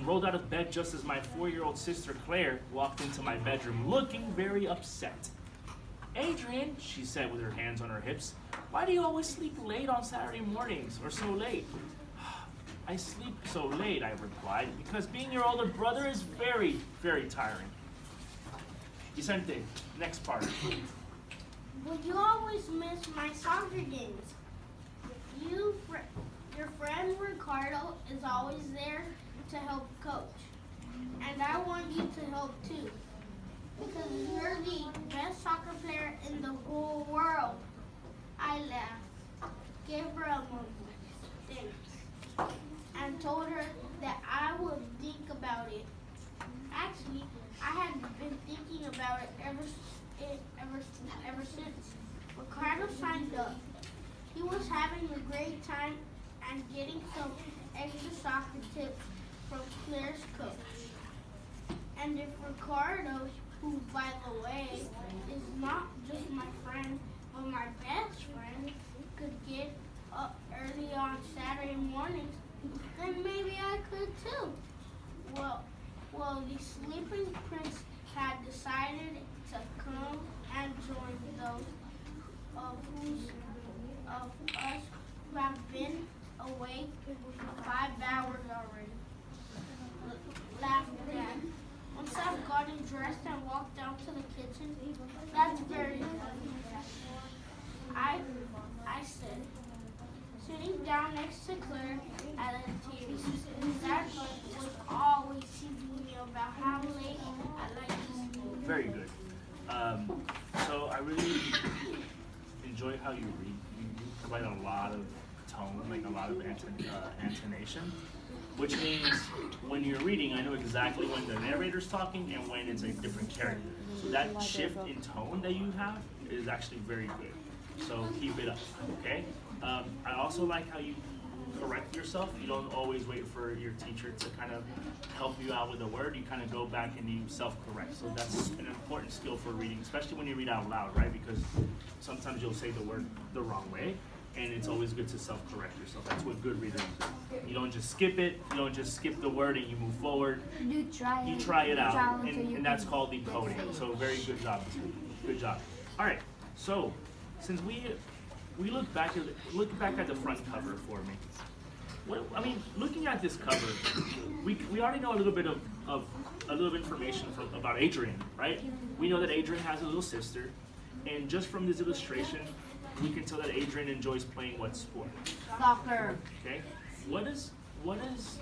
rolled out of bed just as my 4-year-old sister Claire walked into my bedroom looking very upset. Adrian, she said with her hands on her hips, why do you always sleep late on Saturday mornings, or so late? I sleep so late, I replied, because being your older brother is very, very tiring. Vicente, next part. Well, you always miss my soccer games. Your friend Ricardo is always there to help coach. And I want you to help too. Because you're the best soccer player in the whole world. I laughed, gave her a moment, thanks, and told her that I would think about it. Actually, I had been thinking about it ever since. Ricardo signed up. He was having a great time and getting some extra soccer tips from Claire's coach. And if Ricardo, who by the way is not just my friend but my best friend, could get up early on Saturday mornings, then maybe I could too. Well, the Sleeping Prince had decided to come and join those of us who have been awake for 5 hours already. Laughed again. Once I've gotten dressed and walked down to the kitchen, that's very funny. I said, sitting down next to Claire at the TV. That was always teaching me about how late I like to sleep. Very good. So I really enjoy how you read. You provide a lot of tone, like a lot of intonation, which means when you're reading, I know exactly when the narrator's talking and when it's a different character. So that shift in tone that you have is actually very good. So keep it up, okay? I also like how you correct yourself. You don't always wait for your teacher to kind of help you out with a word. You kind of go back and you self-correct. So that's an important skill for reading, especially when you read out loud, right? Because sometimes you'll say the word the wrong way, and it's always good to self-correct yourself. That's what good readers do. You don't just skip it. You don't just skip the word and you move forward. You try it out, and that's called decoding. So very good job. Good job. All right. So since we look back at the front cover for me. Well, I mean, looking at this cover, we already know a little bit of a little information about Adrian, right? We know that Adrian has a little sister, and just from this illustration, we can tell that Adrian enjoys playing what sport? Soccer. Okay. What is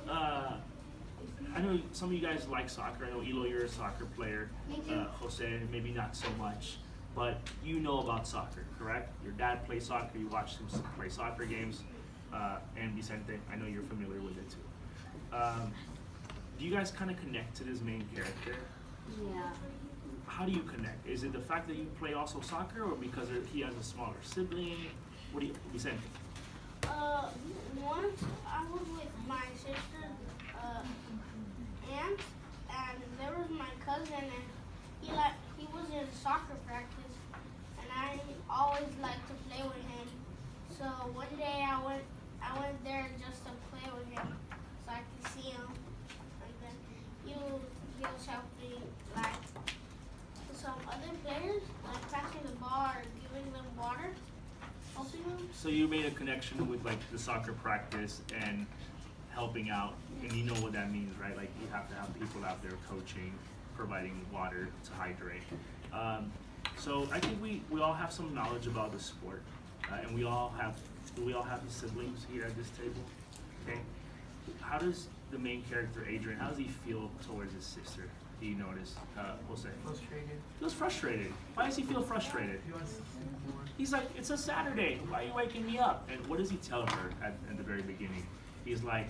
I know some of you guys like soccer. I know Elo, you're a soccer player. Jose, maybe not so much. But you know about soccer, correct? Your dad plays soccer, you watch him play soccer games, and Vicente, I know you're familiar with it too. Do you guys kind of connect to this main character? Yeah. How do you connect? Is it the fact that you play also soccer, or because he has a smaller sibling? What do you, Vicente? Once I was with my sister, aunt, and there was my cousin, and he was in soccer practice, and I always liked to play with him. So one day I went there just to play with him, so I could see him, and then he was helping like some other players, like passing the ball or giving them water, helping them. So you made a connection with like the soccer practice and helping out, and you know what that means, right? Like you have to have people out there coaching, providing water to hydrate. So I think we all have some knowledge about the sport, and we all have siblings here at this table. Okay, how does the main character Adrian? How does he feel towards his sister? Do you notice, Jose? Frustrated. He feels frustrated. Why does he feel frustrated? He wants to sleep more. He's like, it's a Saturday. Why are you waking me up? And what does he tell her at the very beginning? He's like,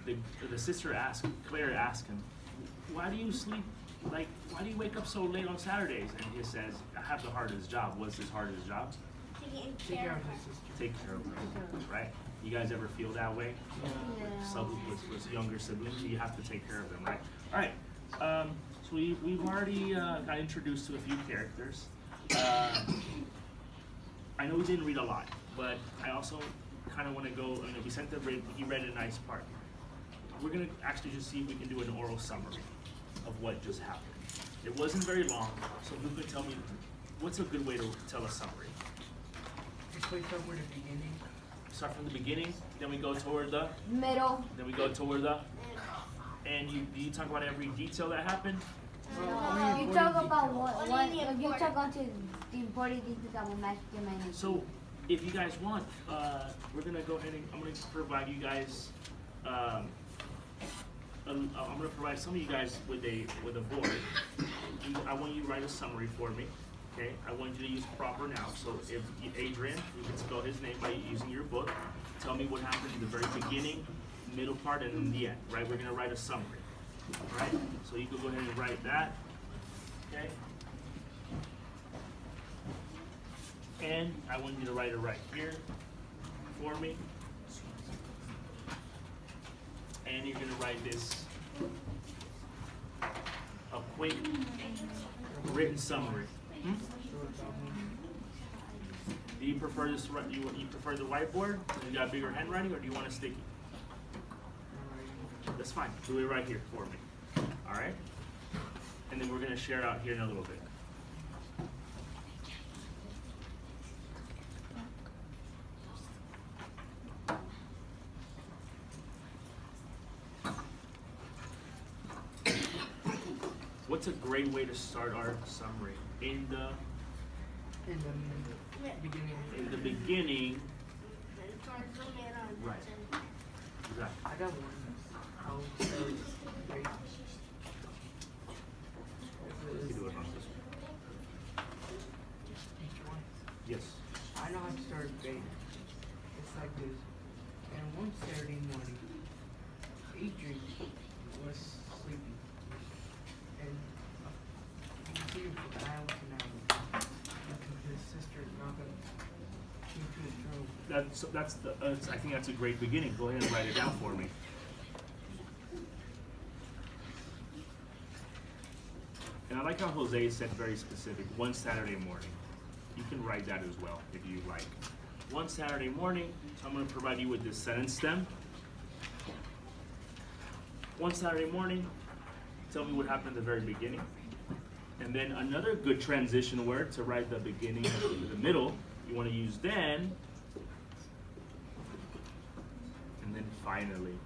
the sister Claire asked him, why do you sleep? Like, why do you wake up so late on Saturdays? And he says, I have the hardest job. What's his hardest job? Take care of his sister. Take care of her, right? You guys ever feel that way? Yeah. With younger siblings, you have to take care of them, right? All right. So we've already got introduced to a few characters. I know we didn't read a lot, but I also kind of want to go. Vicente he read a nice part. we're gonna actually just see if we can do an oral summary of what just happened. It wasn't very long, so who could tell me, what's a good way to tell a summary? Just play somewhere at the beginning. Start from the beginning, then we go toward the, Middle. then we go toward the, and you talk about every detail that happened? You talk about what Only you important. talk about the important details that will make the main. So, if you guys want, we're gonna go ahead and, I'm gonna provide you guys, I'm gonna provide some of you guys with a board. I want you to write a summary for me, okay? I want you to use proper nouns, so if Adrian, you can spell his name by using your book. Tell me what happened in the very beginning, middle part, and in the end, right? We're gonna write a summary, all right? So you can go ahead and write that, okay? And I want you to write it right here for me. And you're gonna write this, a quick written summary. Do you prefer this, you prefer the whiteboard? You got bigger handwriting, or do you want a sticky? That's fine, do it right here for me, all right? And then we're gonna share out here in a little bit. What's a great way to start our summary? In the Beginning. in the beginning, And towards the middle. Right. exactly. I got one. How great. You do it on this one. Each one. Yes. I know how to start a date. It's like this. And one Saturday morning, Adrian was sleeping. And he was for hours and hours. Until his sister Robin came to his room. That's the. I think that's a great beginning. Go ahead and write it down for me. And I like how Jose said very specific. One Saturday morning. You can write that as well if you like. One Saturday morning, I'm going to provide you with this sentence stem. One Saturday morning, tell me what happened at the very beginning. And then another good transition word to write the beginning and the middle, you want to use then. And then finally.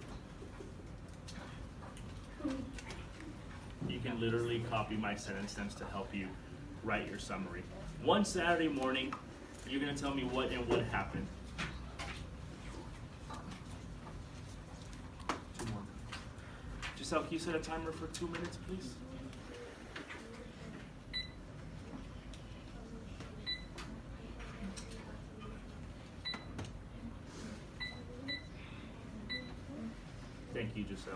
You can literally copy my sentence stems to help you write your summary. One Saturday morning, you're going to tell me what and what happened. Two more. Giselle, can you set a timer for 2 minutes, please? Thank you, Giselle.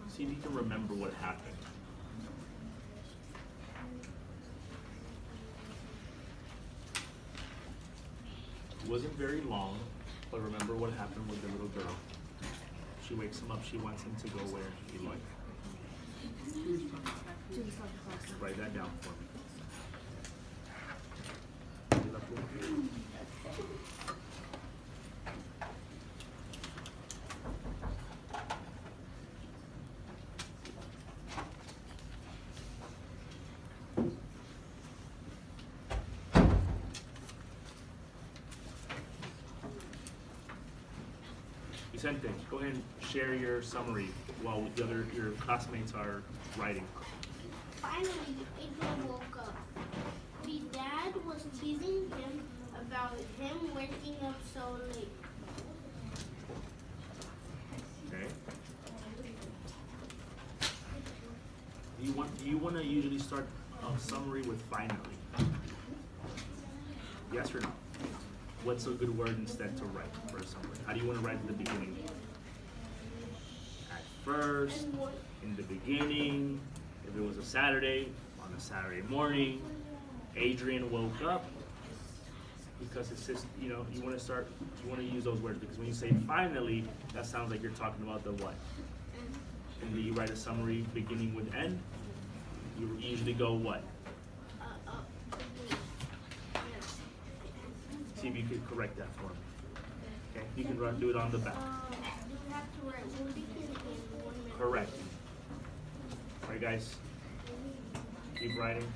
See if you can remember what happened. It wasn't very long, but remember what happened with the little girl. She wakes him up, she wants him to go where he like. Write that down for me. Vicente, go ahead and share your summary while your classmates are writing. Finally, Adrian woke up. The dad was teasing him about him waking up so late. Okay. Do you want to usually start a summary with finally? Yes or no? What's a good word instead to write for a summary? How do you want to write at the beginning? At first, And what? in the beginning, if it was a Saturday, on a Saturday morning, Adrian woke up, because it's just, you want to use those words, because when you say finally, that sounds like you're talking about the what? And do you write a summary beginning with end? You usually go what? see if you could correct that for me. Okay, you can do it on the back. Do we have to write one begin in 1 minute? Correct. All right, guys. Keep writing.